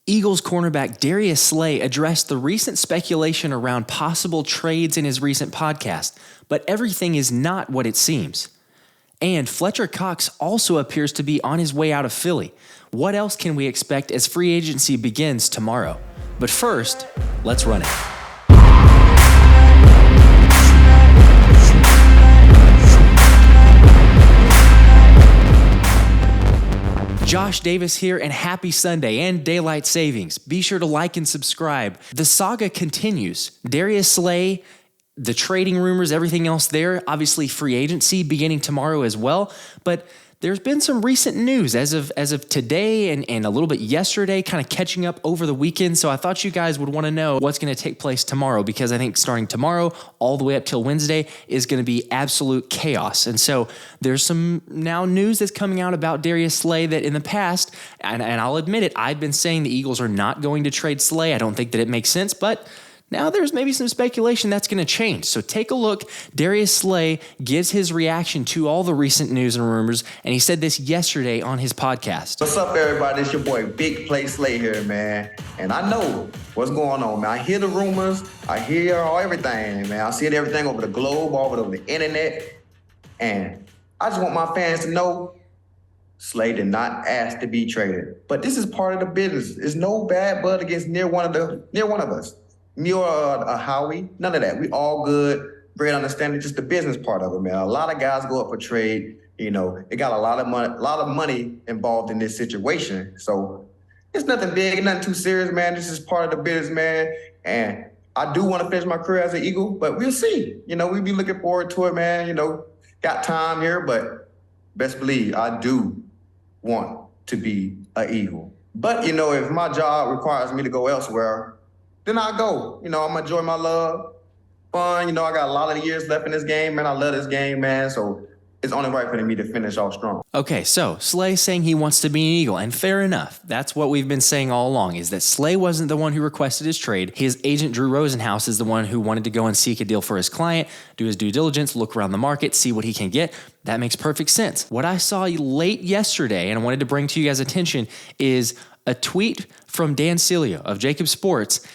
Eagles cornerback Darius Slay addressed the recent speculation around possible trades in his recent podcast, but everything is not what it seems. And Fletcher Cox also appears to be on his way out of Philly. What else can we expect as free agency begins tomorrow? But first, let's run it. Josh Davis here, and happy Sunday and daylight savings. Be sure to like and subscribe. The saga continues. Darius Slay, the trading rumors, everything else there, obviously free agency beginning tomorrow as well. But there's been some recent news as of today and a little bit yesterday, kind of catching up over the weekend. So I thought you guys would want to know what's going to take place tomorrow, because I think starting tomorrow all the way up till Wednesday is going to be absolute chaos. And so there's some now news that's coming out about Darius Slay that in the past, and I'll admit it, I've been saying the Eagles are not going to trade Slay. I don't think that it makes sense, but now there's maybe some speculation that's going to change. So take a look. Darius Slay gives his reaction to all the recent news and rumors, and he said this yesterday on his podcast. What's up, everybody? It's your boy Big Play Slay here, man. And I know what's going on, man. I hear the rumors. I hear everything, man. I see everything over the globe, all over the internet. And I just want my fans to know Slay did not ask to be traded. But this is part of the business. There's no bad blood against near one of us. Me or a Howie, none of that. We all good, great understanding, just the business part of it, man. A lot of guys go up for trade. You know, they got a lot of money involved in this situation. So it's nothing big, nothing too serious, man. This is part of the business, man. And I do want to finish my career as an Eagle, but we'll see. You know, we'll be looking forward to it, man. You know, got time here, but best believe I do want to be an Eagle. But, you know, if my job requires me to go elsewhere, then I go. You know, I'm gonna enjoy my love, fun. You know, I got a lot of years left in this game, man. I love this game, man. So it's only right for me to finish off strong. Okay, so Slay saying he wants to be an Eagle, and fair enough. That's what we've been saying all along, is that Slay wasn't the one who requested his trade. His agent, Drew Rosenhaus, is the one who wanted to go and seek a deal for his client, do his due diligence, look around the market, see what he can get. That makes perfect sense. What I saw late yesterday, and I wanted to bring to you guys' attention, is a tweet from Dan Sileo of Jakib Sports.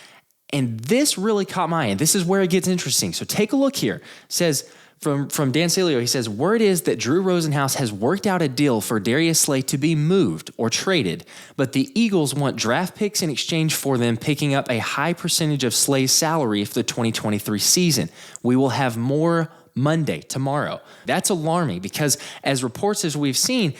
And this really caught my eye. This is where it gets interesting. So take a look here. It says from Dan Sileo, he says, word is that Drew Rosenhaus has worked out a deal for Darius Slay to be moved or traded, but the Eagles want draft picks in exchange for them picking up a high percentage of Slay's salary for the 2023 season. We will have more Monday, tomorrow. That's alarming because as reports as we've seen,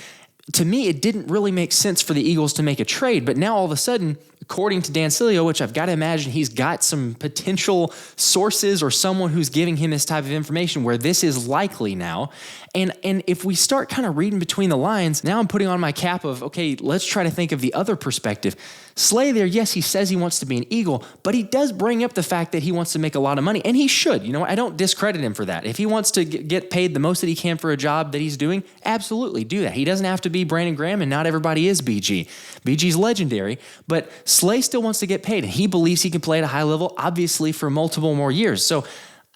to me, it didn't really make sense for the Eagles to make a trade, but now all of a sudden, according to Dan Sileo, which I've got to imagine he's got some potential sources or someone who's giving him this type of information where this is likely now. And if we start kind of reading between the lines, now I'm putting on my cap of, okay, let's try to think of the other perspective. Slay there, yes, he says he wants to be an Eagle, but he does bring up the fact that he wants to make a lot of money, and he should. You know, I don't discredit him for that. If he wants to get paid the most that he can for a job that he's doing, absolutely do that. He doesn't have to be Brandon Graham, and not everybody is BG. BG's legendary, but Slay still wants to get paid, and he believes he can play at a high level, obviously, for multiple more years. So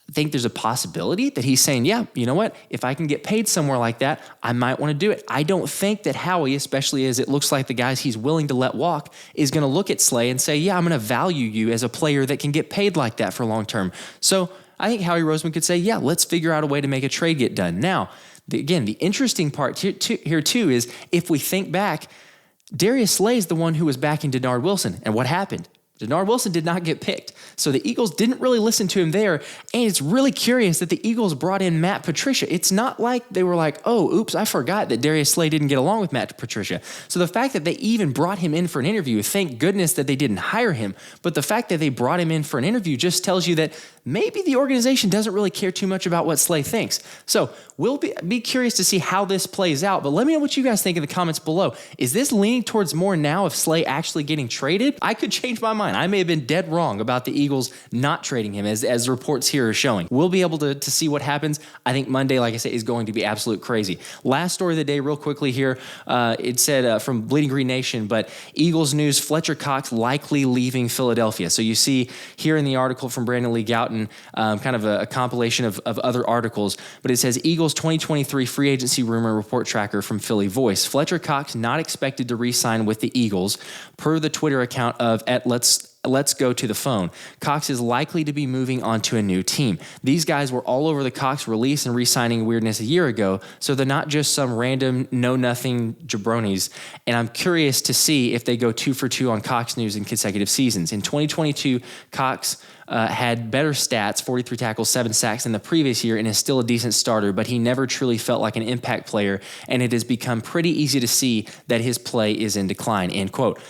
I think there's a possibility that he's saying, yeah, you know what? If I can get paid somewhere like that, I might want to do it. I don't think that Howie, especially as it looks like the guys he's willing to let walk, is going to look at Slay and say, yeah, I'm going to value you as a player that can get paid like that for long term. So I think Howie Roseman could say, yeah, let's figure out a way to make a trade get done. Now, again, the interesting part here too is if we think back, Darius Slay is the one who was backing Denard Wilson. And what happened? Denard Wilson did not get picked. So the Eagles didn't really listen to him there. And it's really curious that the Eagles brought in Matt Patricia. It's not like they were like, oh, oops, I forgot that Darius Slay didn't get along with Matt Patricia. So the fact that they even brought him in for an interview, thank goodness that they didn't hire him. But the fact that they brought him in for an interview just tells you that maybe the organization doesn't really care too much about what Slay thinks. So we'll be curious to see how this plays out. But let me know what you guys think in the comments below. Is this leaning towards more now of Slay actually getting traded? I could change my mind. decline. I may have been dead wrong about the Eagles not trading him, as reports here are showing. We'll be able to see what happens. I think Monday, like I said, is going to be absolute crazy. Last story of the day, real quickly here. It said from Bleeding Green Nation, but Eagles news, Fletcher Cox likely leaving Philadelphia. So you see here in the article from Brandon Lee Gouton, kind of a compilation of other articles, but it says Eagles 2023 free agency rumor report tracker from Philly Voice. Fletcher Cox not expected to re-sign with the Eagles, per the Twitter account of Let's go to the phone. Cox is likely to be moving on to a new team. These guys were all over the Cox release and re-signing weirdness a year ago, so they're not just some random know-nothing jabronis. And I'm curious to see if they go 2 for 2 on Cox news in consecutive seasons. In 2022, Cox had better stats, 43 tackles, 7 sacks than the previous year, and is still a decent starter, but he never truly felt like an impact player, and it has become pretty easy to see that his play is in decline, end quote.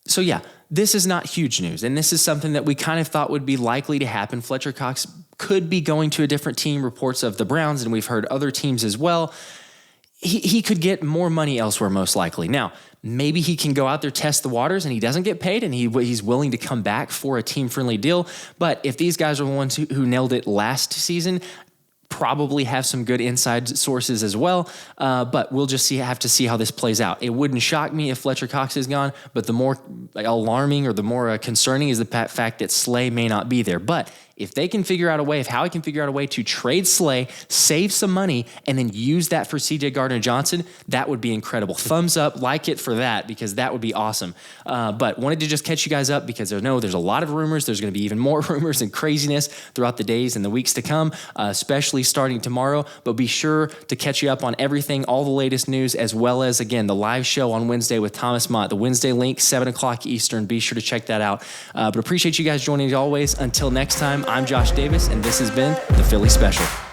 So yeah, this is not huge news, and this is something that we kind of thought would be likely to happen. Fletcher Cox could be going to a different team, reports of the Browns, and we've heard other teams as well. He could get more money elsewhere, most likely. Now, maybe he can go out there, test the waters, and he doesn't get paid, and he's willing to come back for a team-friendly deal. But if these guys are the ones who nailed it last season, probably have some good inside sources as well, but we'll just have to see how this plays out. It wouldn't shock me if Fletcher Cox is gone, but the more alarming or the more concerning is the fact that Slay may not be there. But if they can figure out a way, if Howie can figure out a way to trade Slay, save some money, and then use that for CJ Gardner Johnson, that would be incredible. Thumbs up, like it for that, because that would be awesome. But wanted to just catch you guys up because I know there's a lot of rumors. There's going to be even more rumors and craziness throughout the days and the weeks to come, especially starting tomorrow. But be sure to catch you up on everything, all the latest news, as well as, again, the live show on Wednesday with Thomas Mott. The Wednesday link, 7 o'clock Eastern. Be sure to check that out. But appreciate you guys joining as always. Until next time, I'm Josh Davis, and this has been the Philly Special.